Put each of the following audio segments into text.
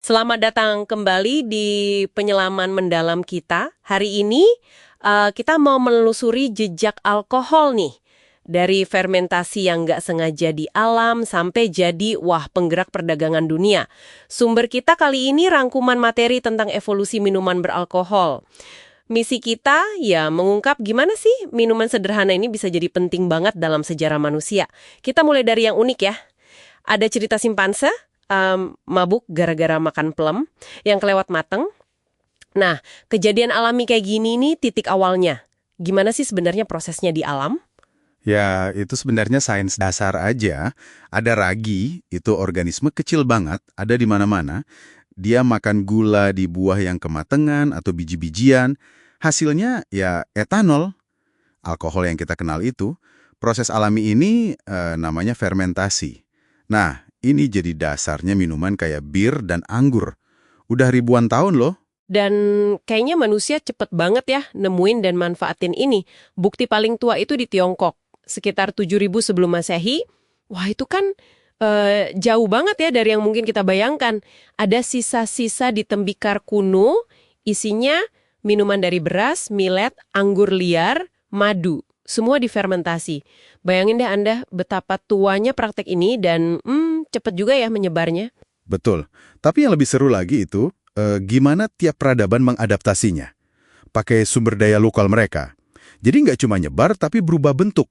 Selamat datang kembali di penyelaman mendalam kita. Hari ini kita mau menelusuri jejak alkohol nih. Dari fermentasi yang nggak sengaja di alam sampai jadi penggerak perdagangan dunia. Sumber kita kali ini rangkuman materi tentang evolusi minuman beralkohol. Misi kita ya mengungkap gimana sih minuman sederhana ini bisa jadi penting banget dalam sejarah manusia. Kita mulai dari yang unik ya. Ada cerita simpanse mabuk gara-gara makan plum yang kelewat mateng. Nah, kejadian alami kayak gini nih titik awalnya. Gimana sih sebenarnya prosesnya di alam? Ya, itu sebenarnya sains dasar aja. Ada ragi, itu organisme kecil banget, ada di mana-mana. Dia makan gula di buah yang kematangan atau biji-bijian. Hasilnya ya etanol, alkohol yang kita kenal itu. Proses alami ini namanya fermentasi. Nah, ini jadi dasarnya minuman kayak bir dan anggur. Udah ribuan tahun loh. Dan kayaknya manusia cepet banget ya nemuin dan manfaatin ini. Bukti paling tua itu di Tiongkok. Sekitar 7.000 sebelum Masehi. Wah itu kan jauh banget ya dari yang mungkin kita bayangkan. Ada sisa-sisa di tembikar kuno, isinya minuman dari beras, millet, anggur liar, madu. Semua difermentasi. Bayangin deh Anda betapa tuanya praktek ini dan cepet juga ya menyebarnya. Betul. Tapi yang lebih seru lagi itu, gimana tiap peradaban mengadaptasinya. Pakai sumber daya lokal mereka. Jadi nggak cuma nyebar, tapi berubah bentuk.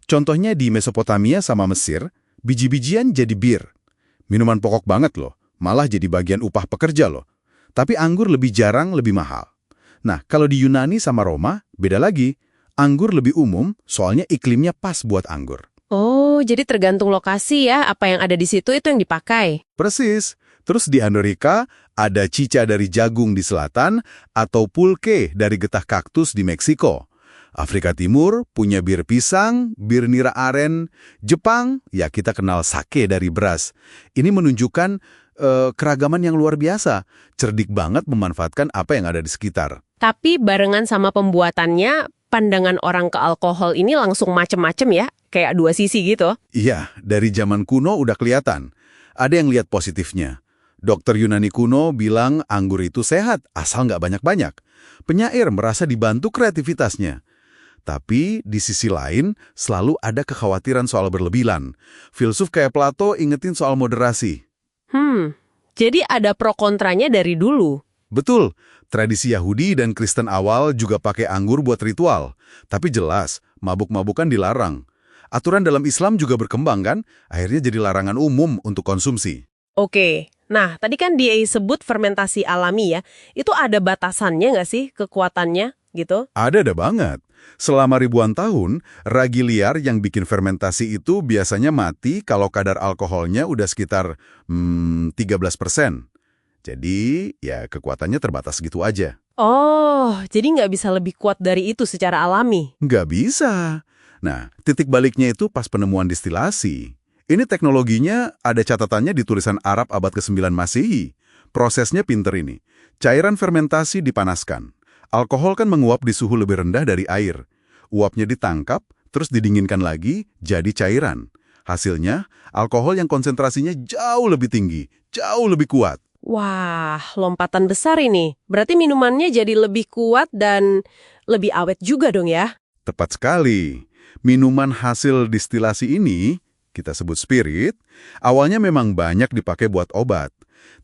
Contohnya di Mesopotamia sama Mesir, biji-bijian jadi bir. Minuman pokok banget loh, malah jadi bagian upah pekerja loh. Tapi anggur lebih jarang, lebih mahal. Nah, kalau di Yunani sama Roma, beda lagi. Anggur lebih umum, soalnya iklimnya pas buat anggur. Oh, jadi tergantung lokasi ya, apa yang ada di situ itu yang dipakai. Persis. Terus di Amerika, ada cica dari jagung di selatan, atau pulque dari getah kaktus di Meksiko. Afrika Timur punya bir pisang, bir nira aren. Jepang, ya kita kenal sake dari beras. Ini menunjukkan keragaman yang luar biasa. Cerdik banget memanfaatkan apa yang ada di sekitar. Tapi barengan sama pembuatannya, pandangan orang ke alkohol ini langsung macem-macem ya, kayak dua sisi gitu. Iya, dari zaman kuno udah kelihatan. Ada yang lihat positifnya. Dokter Yunani kuno bilang anggur itu sehat, asal nggak banyak-banyak. Penyair merasa dibantu kreativitasnya. Tapi di sisi lain, selalu ada kekhawatiran soal berlebihan. Filsuf kayak Plato ingetin soal moderasi. Jadi ada pro kontranya dari dulu. Betul, tradisi Yahudi dan Kristen awal juga pakai anggur buat ritual. Tapi jelas, mabuk-mabukan dilarang. Aturan dalam Islam juga berkembang kan, akhirnya jadi larangan umum untuk konsumsi. Oke, nah tadi kan dia sebut fermentasi alami ya. Itu ada batasannya nggak sih kekuatannya gitu? Ada banget. Selama ribuan tahun, ragi liar yang bikin fermentasi itu biasanya mati kalau kadar alkoholnya udah sekitar 13%. Jadi, ya kekuatannya terbatas gitu aja. Oh, jadi nggak bisa lebih kuat dari itu secara alami? Nggak bisa. Nah, titik baliknya itu pas penemuan distilasi. Ini teknologinya ada catatannya di tulisan Arab abad ke-9 Masehi. Prosesnya pinter ini. Cairan fermentasi dipanaskan. Alkohol kan menguap di suhu lebih rendah dari air. Uapnya ditangkap, terus didinginkan lagi, jadi cairan. Hasilnya, alkohol yang konsentrasinya jauh lebih tinggi, jauh lebih kuat. Wah, lompatan besar ini. Berarti minumannya jadi lebih kuat dan lebih awet juga dong ya? Tepat sekali. Minuman hasil distilasi ini, kita sebut spirit, awalnya memang banyak dipakai buat obat.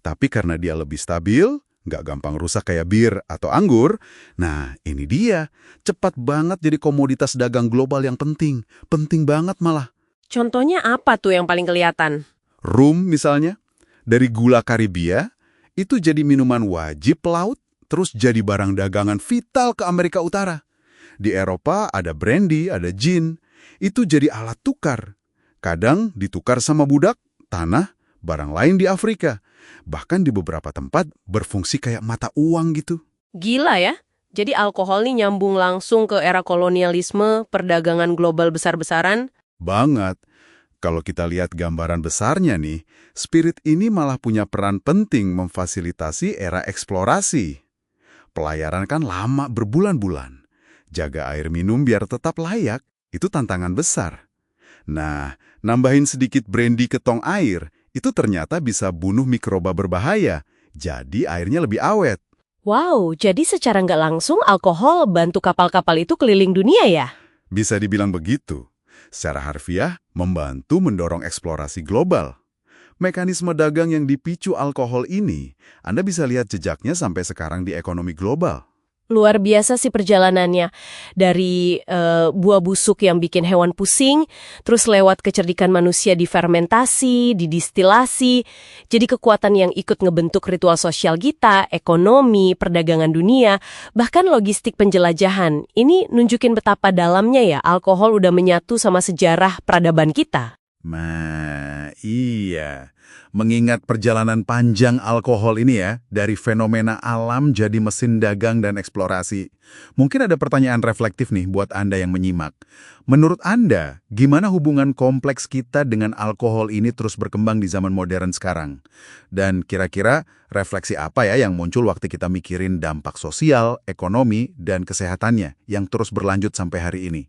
Tapi karena dia lebih stabil, nggak gampang rusak kayak bir atau anggur, nah ini dia, cepat banget jadi komoditas dagang global yang penting. Penting banget malah. Contohnya apa tuh yang paling kelihatan? Rum misalnya, dari gula Karibia, itu jadi minuman wajib pelaut, terus jadi barang dagangan vital ke Amerika Utara. Di Eropa ada brandy, ada gin. Itu jadi alat tukar. Kadang ditukar sama budak, tanah, barang lain di Afrika. Bahkan di beberapa tempat berfungsi kayak mata uang gitu. Gila ya? Jadi alkohol ini nyambung langsung ke era kolonialisme, perdagangan global besar-besaran? Banget. Kalau kita lihat gambaran besarnya nih, spirit ini malah punya peran penting memfasilitasi era eksplorasi. Pelayaran kan lama berbulan-bulan. Jaga air minum biar tetap layak, itu tantangan besar. Nah, nambahin sedikit brandy ke tong air, itu ternyata bisa bunuh mikroba berbahaya. jadi airnya lebih awet. Wow, jadi secara nggak langsung alkohol bantu kapal-kapal itu keliling dunia ya? Bisa dibilang begitu. Secara harfiah, membantu mendorong eksplorasi global. Mekanisme dagang yang dipicu alkohol ini, Anda bisa lihat jejaknya sampai sekarang di ekonomi global. Luar biasa sih perjalanannya. Dari buah busuk yang bikin hewan pusing, terus lewat kecerdikan manusia difermentasi, didistilasi. Jadi kekuatan yang ikut ngebentuk ritual sosial kita, ekonomi, perdagangan dunia, bahkan logistik penjelajahan. Ini nunjukin betapa dalamnya ya alkohol udah menyatu sama sejarah peradaban kita. Nah, iya. Mengingat perjalanan panjang alkohol ini ya, dari fenomena alam jadi mesin dagang dan eksplorasi. Mungkin ada pertanyaan reflektif nih buat Anda yang menyimak. Menurut Anda, gimana hubungan kompleks kita dengan alkohol ini terus berkembang di zaman modern sekarang? Dan kira-kira refleksi apa ya yang muncul waktu kita mikirin dampak sosial, ekonomi, dan kesehatannya yang terus berlanjut sampai hari ini?